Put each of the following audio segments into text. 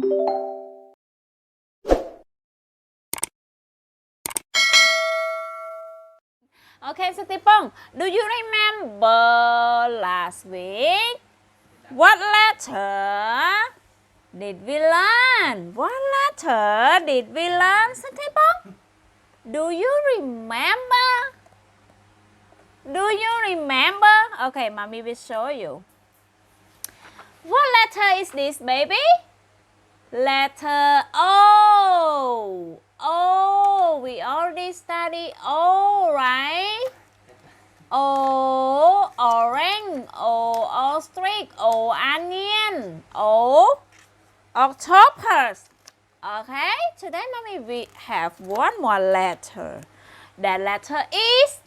Okay, Satipong, do you remember last week? What letter did we learn? What letter did we learn, Satipong? Do you remember? Do you remember? Okay, mommy will show you. What letter is this, baby? Letter O. O. We already studied O, right? O, orange. O, ostrich. O, onion. O, octopus. Okay, today mommy we have one more letter. That letter is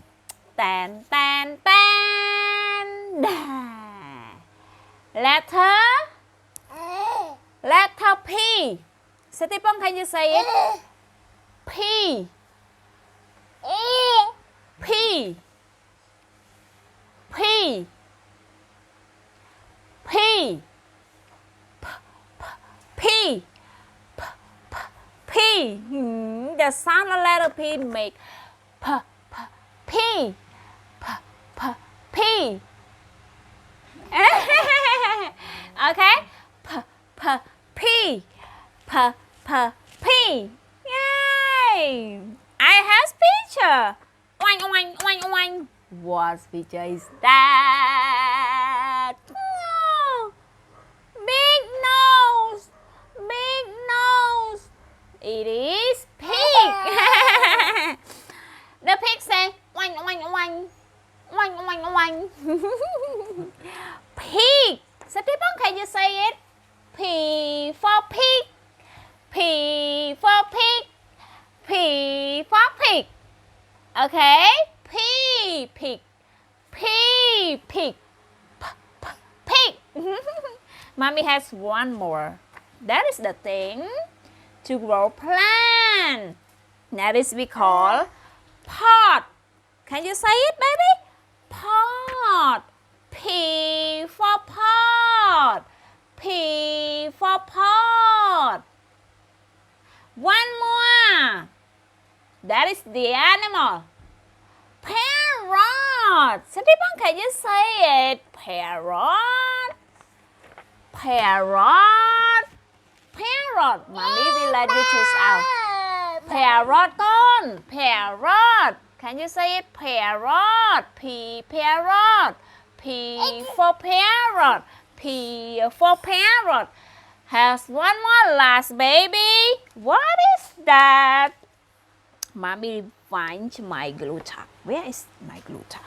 tan tan tan. Letter P. Satipong, can you say it? P. P. P. P. P. P. The sound of letter P make P. P. P. Okay. P. P. Yay! I have picture. Oing, oing, oing, oing. What picture is that? No. Big nose. Big nose. It is pig. The pig say oing, oing, oing. Oing, oing, oing. Pig. Satipong, can you say it? P for pig. P for pig. P for pig. Okay? P, pig. P, pig. Pig. Mommy has one more. That is the thing to grow plant. That is we call pot. Can you say it, baby? Pot. P for pot. P for pot. One more. That is the animal. Parrot. Satipong, can you say it? Parrot. Parrot. Parrot. Mommy will let you choose out. Parrot con. Parrot. Can you say it? Parrot. P. Parrot. P for parrot. P for parrot. Has one more last, baby. What is that? Mommy find my glue tape. Where is my glue tape?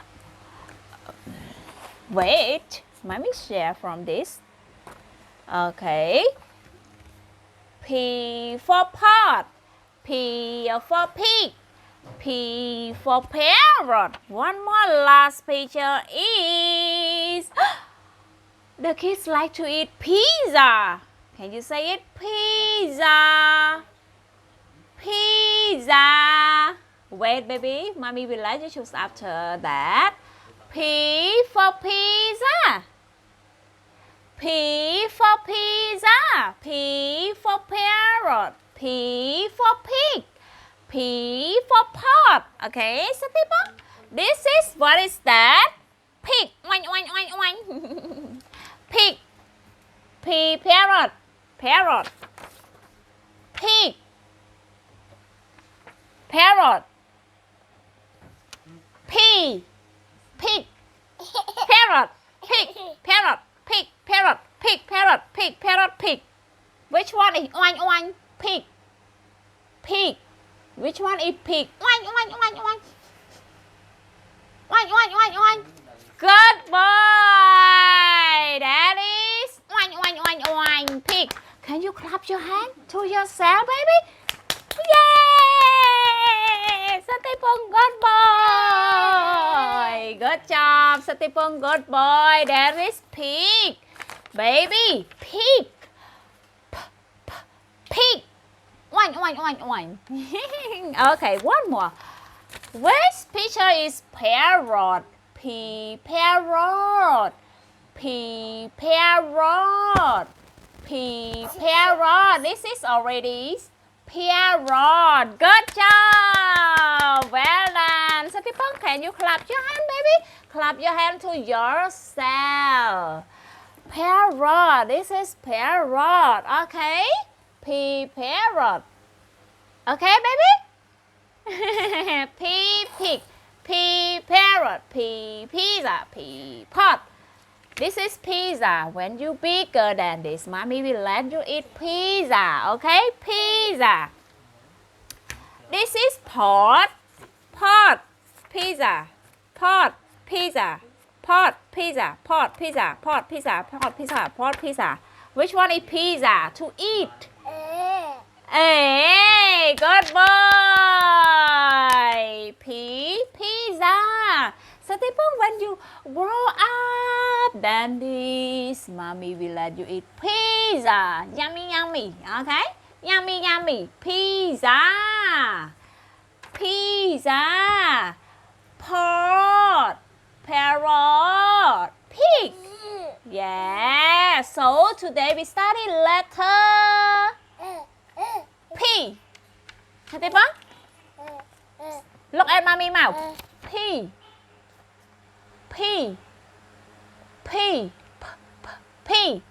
Wait. Mommy share from this. Okay. P for pot. P for pig. P for parrot. One more last picture is the kids like to eat pizza. Can you say it? Pizza. Pizza. Wait, baby. Mommy will let you choose after that. P for pizza. P for pizza. P for parrot. P for pig. P for pot. Okay, so people, this is, what is that? Pig. Oing, oing, oing, oing. Pig. P, parrot. Parrot. Pig. Parrot. P. Pig. Parrot. Pig. Parrot. Pig. Parrot. Pig. Parrot. Pig. Parrot. Pig. Which one is oing, oing? Pig. Pig. Which one is pig? Oing, oing, oing, oing. Oing, oing, oing, oing. Good boy. That is oing, oing, oing, oing. Pig. Can you clap your hand to yourself, baby? Yay! Satipong, good boy. Good job, Satipong, good boy. There is pig. Baby, pig. Pig. Oing, oing, oing, oing. Okay, one more. Which picture is parrot? P, parrot. P, parrot. P. Parrot. This is already parrot. Good job. Well done. So people, can you clap your hand, baby? Clap your hand to yourself. Parrot. This is parrot. Okay. P. Parrot. Okay, baby? P. Pig. P. Parrot. P. Pizza. P. Pot. This is pizza. When you bigger than this, mommy will let you eat pizza. Okay? Pizza. This is pot. Pot. Pizza. Pot. Pizza. Pot. Pizza. Pot. Pizza. Pot. Pizza. Pot. Pizza. Pot. Pizza. Which one is pizza? To eat. Hey, good boy. P. Pizza. So people, when you grow up, then this, mommy will let you eat pizza. Yummy, yummy. Okay? Yummy, yummy. Pizza. Pizza. Pot. Parrot. Pig. Yeah. So today we study letter P. So people, look at mommy mouth. P. P. P. P.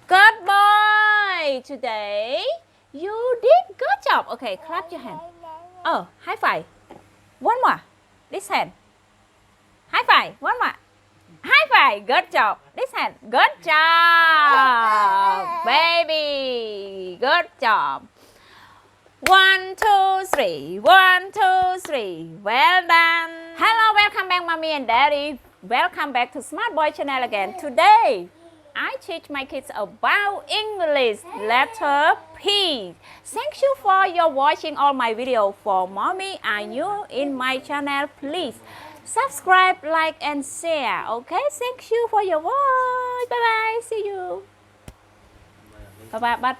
Good boy. Today you did good job. Okay, clap your hand. Oh, high five. One more. This hand. High five. One more. High five. Good job. This hand. Good job, baby. Good job. 1, 2, 3. 1, 2, 3. Well done. Hello, welcome back, mommy and daddy. Welcome back to Smart Boy channel again. Today, I teach my kids about English letter P. Thank you for your watching all my video. For mommy and you in my channel, please subscribe, like, and share. Okay, thank you for your watch. Bye bye. See you. Bye bye.